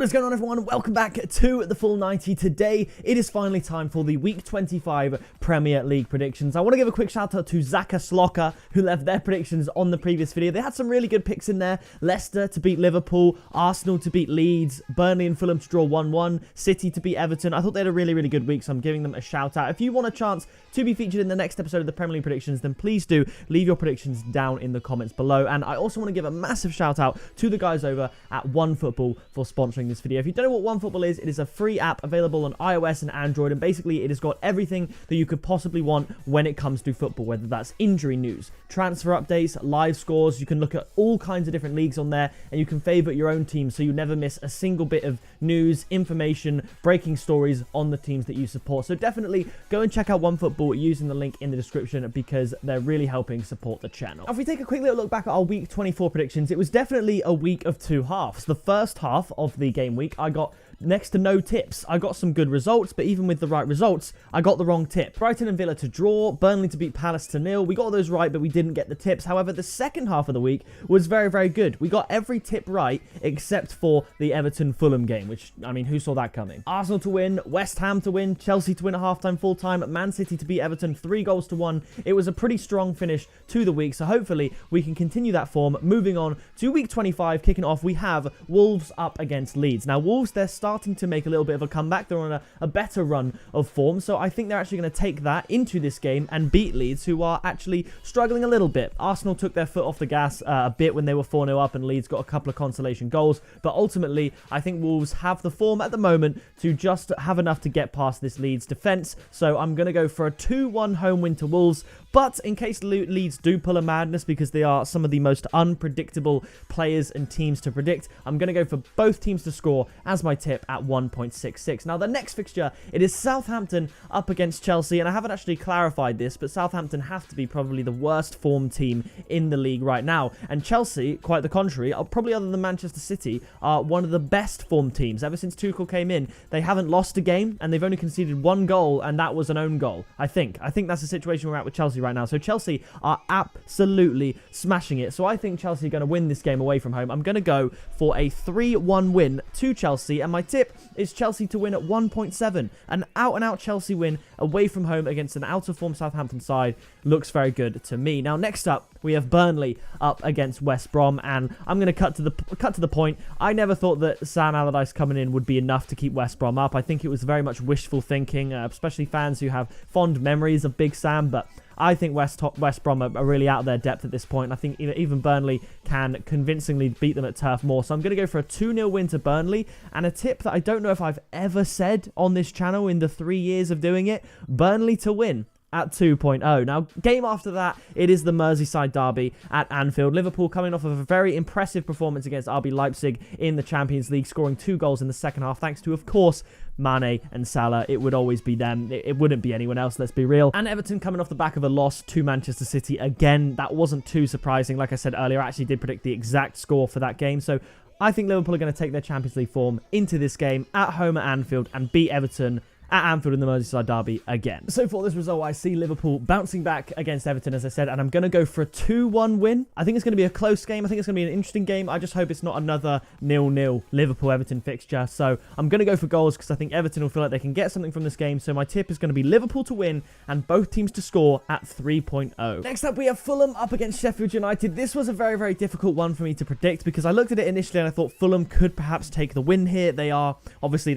What is going on, everyone? Welcome back to the Full 90. Today, it is finally time for the Week 25 Premier League predictions. I want to give a quick shout out to Zaka Slocker, who left their predictions on the previous video. They had some really good picks in there. Leicester to beat Liverpool, Arsenal to beat Leeds, Burnley and Fulham to draw 1-1, City to beat Everton. I thought they had a really good week, so I'm giving them a shout out. If you want a chance to be featured in the next episode of the Premier League predictions, then please do leave your predictions down in the comments below. And I also want to give a massive shout out to the guys over at OneFootball for sponsoring this video. If you don't know what OneFootball is, it is a free app available on iOS and Android, and basically it has got everything that you could possibly want when it comes to football, whether that's injury news, transfer updates, live scores. You can look at all kinds of different leagues on there, and you can favorite your own team so you never miss a single bit of news, information, breaking stories on the teams that you support. So definitely go and check out OneFootball using the link in the description, because they're really helping support the channel. Now, if we take a quick little look back at our week 24 predictions, it was definitely a week of two halves. The first half of the game week, I got next to no tips. I got some good results, but even with the right results, I got the wrong tip. Brighton and Villa to draw, Burnley to beat Palace to 0. We got those right, but we didn't get the tips. However, the second half of the week was very good. We got every tip right except for the Everton Fulham game, which, I mean, who saw that coming? Arsenal to win, West Ham to win, Chelsea to win at halftime, full-time, Man City to beat Everton 3-1. It was a pretty strong finish to the week, so hopefully we can continue that form. Moving on to week 25, kicking off, we have Wolves up against Leeds. Now, Wolves, they're starting to make a little bit of a comeback. They're on a better run of form, so I think they're actually going to take that into this game and beat Leeds, who are actually struggling a little bit. Arsenal took their foot off the gas a bit when they were 4-0 up, and Leeds got a couple of consolation goals, but ultimately I think Wolves have the form at the moment to just have enough to get past this Leeds defence, so I'm going to go for a 2-1 home win to Wolves. But in case Leeds do pull a madness, because they are some of the most unpredictable players and teams to predict, I'm going to go for both teams to score as my tip at 1.66. Now, the next fixture, it is Southampton up against Chelsea, and I haven't actually clarified this, but Southampton have to be probably the worst formed team in the league right now, and Chelsea, quite the contrary, are probably, other than Manchester City, are one of the best formed teams. Ever since Tuchel came in, they haven't lost a game, and they've only conceded one goal, and that was an own goal. I think that's the situation we're at with Chelsea right now. So Chelsea are absolutely smashing it. So I think Chelsea are going to win this game away from home. I'm going to go for a 3-1 win to Chelsea, and my tip is Chelsea to win at 1.7. An out-and-out Chelsea win away from home against an out-of-form Southampton side looks very good to me. Now, next up, we have Burnley up against West Brom, and I'm going to cut to the point. I never thought that Sam Allardyce coming in would be enough to keep West Brom up. I think it was very much wishful thinking, especially fans who have fond memories of Big Sam, but I think West Brom are really out of their depth at this point. I think even Burnley can convincingly beat them at Turf Moor. So I'm going to go for a 2-0 win to Burnley, and a tip that I don't know if I've ever said on this channel in the 3 years of doing it: Burnley to win at 2.0. Now, game after that, it is the Merseyside derby at Anfield. Liverpool coming off of a very impressive performance against RB Leipzig in the Champions League, scoring 2 goals in the second half, thanks to, of course, Mane and Salah. It would always be them. It wouldn't be anyone else, let's be real. And Everton coming off the back of a loss to Manchester City. Again, that wasn't too surprising. Like I said earlier, I actually did predict the exact score for that game. So I think Liverpool are going to take their Champions League form into this game at home at Anfield and beat Everton at Anfield in the Merseyside derby again. So for this result, I see Liverpool bouncing back against Everton, as I said, and I'm going to go for a 2-1 win. I think it's going to be a close game. I think it's going to be an interesting game. I just hope it's not another 0-0 Liverpool-Everton fixture. So I'm going to go for goals, because I think Everton will feel like they can get something from this game. So my tip is going to be Liverpool to win and both teams to score at 3.0. Next up, we have Fulham up against Sheffield United. This was a very difficult one for me to predict, because I looked at it initially and I thought Fulham could perhaps take the win here. They're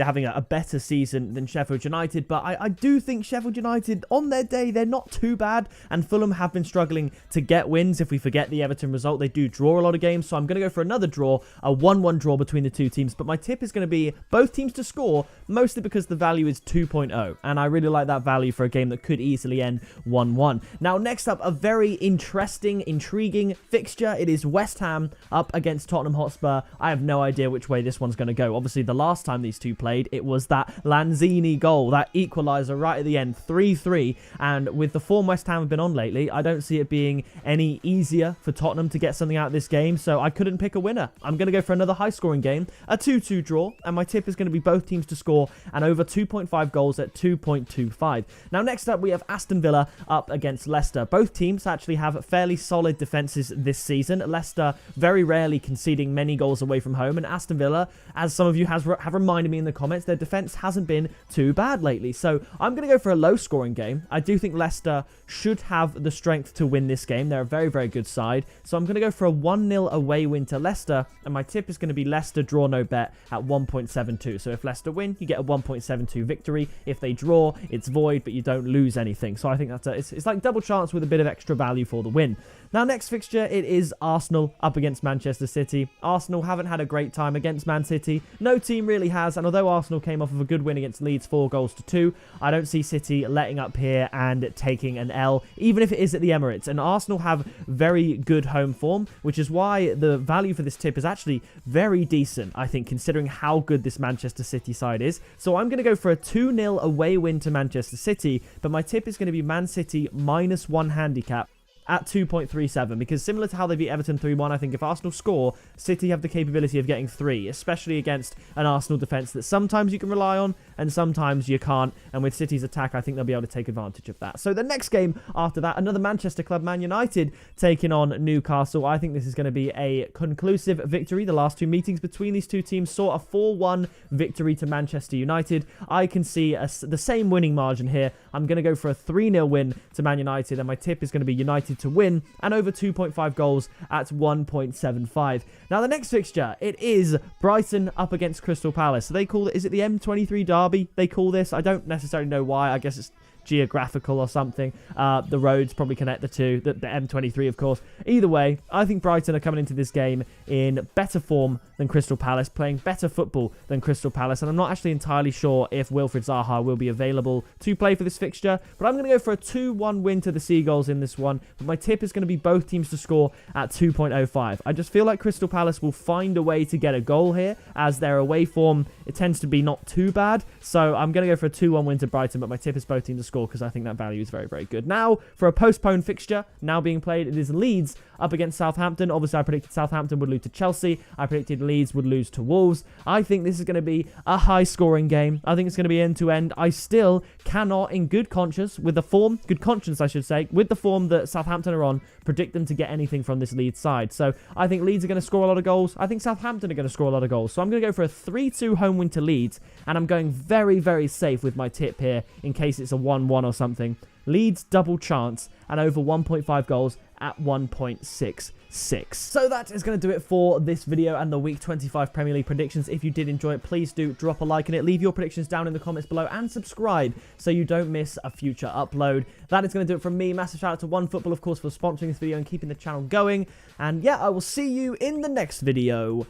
having a better season than Sheffield United, but I do think Sheffield United, on their day, they're not too bad, and Fulham have been struggling to get wins. If we forget the Everton result, they do draw a lot of games, so I'm going to go for another draw, a 1-1 draw between the two teams, but my tip is going to be both teams to score, mostly because the value is 2.0, and I really like that value for a game that could easily end 1-1. Now, next up, a very interesting, intriguing fixture. It is West Ham up against Tottenham Hotspur. I have no idea which way this one's going to go. Obviously, the last time these two played, it was that Lanzini goal goal, that equaliser right at the end, 3-3. And with the form West Ham have been on lately, I don't see it being any easier for Tottenham to get something out of this game. So I couldn't pick a winner. I'm going to go for another high-scoring game, a 2-2 draw. And my tip is going to be both teams to score and over 2.5 goals at 2.25. Now, next up, we have Aston Villa up against Leicester. Both teams actually have fairly solid defences this season. Leicester very rarely conceding many goals away from home. And Aston Villa, as some of you have reminded me in the comments, their defence hasn't been too bad lately. So I'm going to go for a low-scoring game. I do think Leicester should have the strength to win this game. They're a very, very good side. So I'm going to go for a 1-0 away win to Leicester. And my tip is going to be Leicester draw no bet at 1.72. So if Leicester win, you get a 1.72 victory. If they draw, it's void, but you don't lose anything. So I think that's it's like double chance with a bit of extra value for the win. Now, next fixture, it is Arsenal up against Manchester City. Arsenal haven't had a great time against Man City. No team really has, and although Arsenal came off of a good win against Leeds 4-2, I don't see City letting up here and taking an L, even if it is at the Emirates. And Arsenal have very good home form, which is why the value for this tip is actually very decent, I think, considering how good this Manchester City side is. So I'm going to go for a 2-0 away win to Manchester City, but my tip is going to be Man City -1 handicap at 2.37, because similar to how they beat Everton 3-1, I think if Arsenal score, City have the capability of getting 3, especially against an Arsenal defence that sometimes you can rely on and sometimes you can't. And with City's attack, I think they'll be able to take advantage of that. So the next game after that, another Manchester club, Man United, taking on Newcastle. I think this is going to be a conclusive victory. The last two meetings between these two teams saw a 4-1 victory to Manchester United. I can see the same winning margin here. I'm going to go for a 3-0 win to Man United, and my tip is going to be United to win and over 2.5 goals at 1.75. Now, the next fixture, it is Brighton up against Crystal Palace. So they call it, is it the M23 derby they call this? I don't necessarily know why. I guess it's geographical or something. The roads probably connect the two, the M23 of course. Either way, I think Brighton are coming into this game in better form than Crystal Palace, playing better football than Crystal Palace, and I'm not actually entirely sure if Wilfried Zaha will be available to play for this fixture, but I'm going to go for a 2-1 win to the Seagulls in this one, but my tip is going to be both teams to score at 2.05. I just feel like Crystal Palace will find a way to get a goal here, as their away form, it tends to be not too bad, so I'm going to go for a 2-1 win to Brighton, but my tip is both teams to score because I think that value is very, very good. Now, for a postponed fixture, now being played, it is Leeds up against Southampton. Obviously, I predicted Southampton would lose to Chelsea. I predicted Leeds would lose to Wolves. I think this is going to be a high-scoring game. I think it's going to be end-to-end. I still cannot, in good conscience, with the form, good conscience, I should say, with the form that Southampton are on, predict them to get anything from this Leeds side. So I think Leeds are going to score a lot of goals. I think Southampton are going to score a lot of goals. So I'm going to go for a 3-2 home win to Leeds, and I'm going very, very safe with my tip here in case it's a 1-1 or something. Leeds double chance and over 1.5 goals at 1.66. So that is going to do it for this video and the Week 25 Premier League predictions. If you did enjoy it, please do drop a like on it, leave your predictions down in the comments below, and subscribe so you don't miss a future upload. That is going to do it from me. Massive shout out to OneFootball, of course, for sponsoring this video and keeping the channel going. And yeah, I will see you in the next video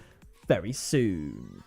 very soon.